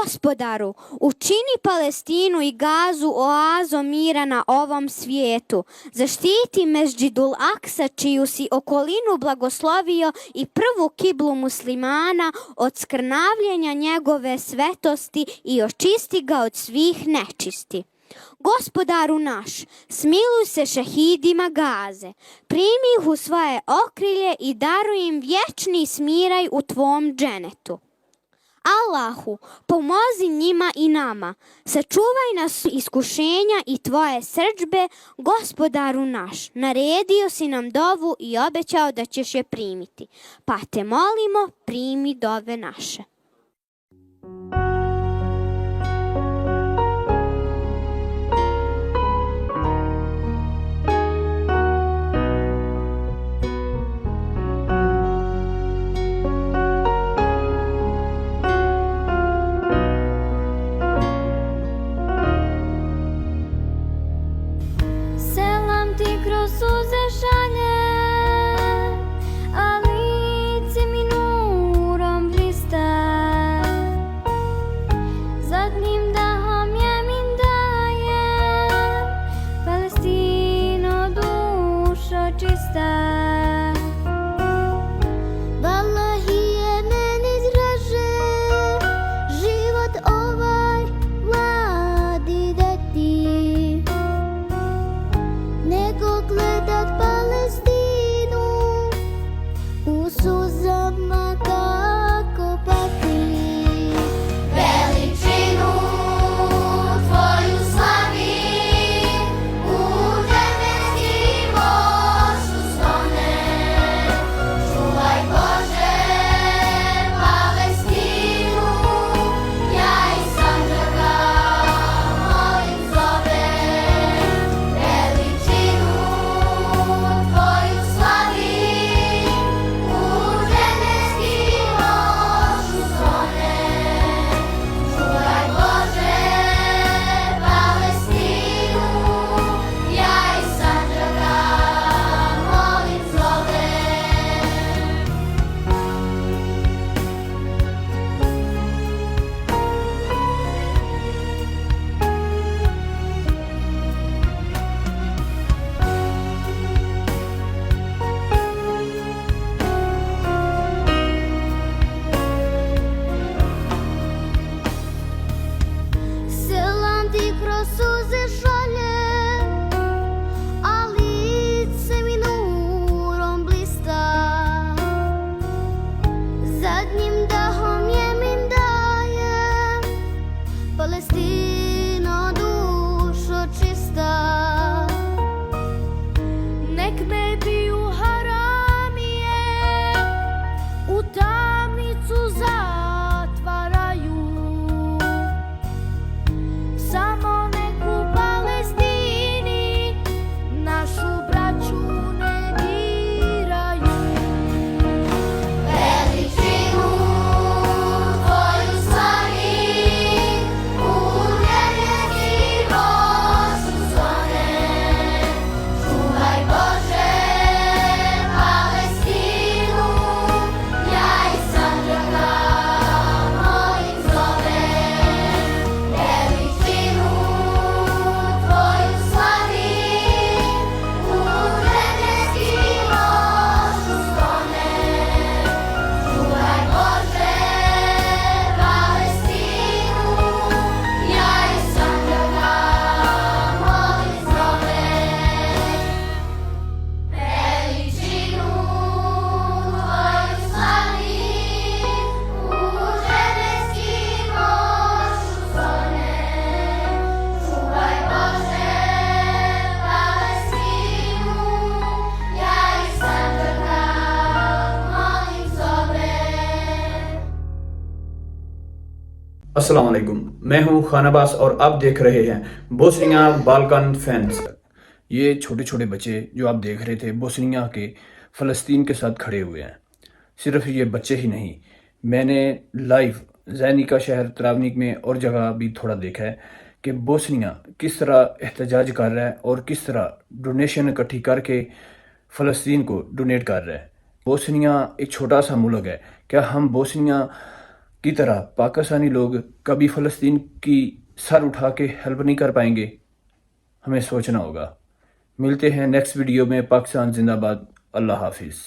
Gospodaru, učini Palestinu i Gazu oazom mira na ovom svijetu. Zaštiti Mesdžidul Aksa, čiju si okolinu blagoslovio, i prvu kiblu muslimana od skrnavljenja njegove svetosti i očisti ga od svih nečisti. Gospodaru naš, smiluj se šehidima Gaze, primi ih u svoje okrilje i daruj im vječni smiraj u tvom dženetu. Allahu, pomozi njima i nama, sačuvaj nas iskušenja i tvoje srdžbe, Gospodaru naš. Naredio si nam dovu i obećao da ćeš je primiti, pa te molimo, primi dove naše. अस्सलाम वालेकुम, मैं हूं खान अब्बास और आप देख रहे हैं Bosnia Balkan fans. ये छोटे छोटे बच्चे जो आप देख रहे थे बोस्निया के फ़लस्तीन के साथ खड़े हुए हैं। सिर्फ ये बच्चे ही नहीं, मैंने लाइव ज़ैनिका शहर त्रावनिक में और जगह भी थोड़ा देखा है कि बोस्निया किस तरह एहतजाज कर रहा है और किस तरह डोनेशन इकट्ठी करके फ़लस्तीन को डोनेट कर रहा है। बोस्निया एक छोटा सा मुल्क है, क्या हम बोस्निया की तरह पाकिस्तानी लोग कभी फ़लस्तीन की सर उठा के हेल्प नहीं कर पाएंगे? हमें सोचना होगा। मिलते हैं नेक्स्ट वीडियो में। पाकिस्तान जिंदाबाद। अल्लाह हाफिज़।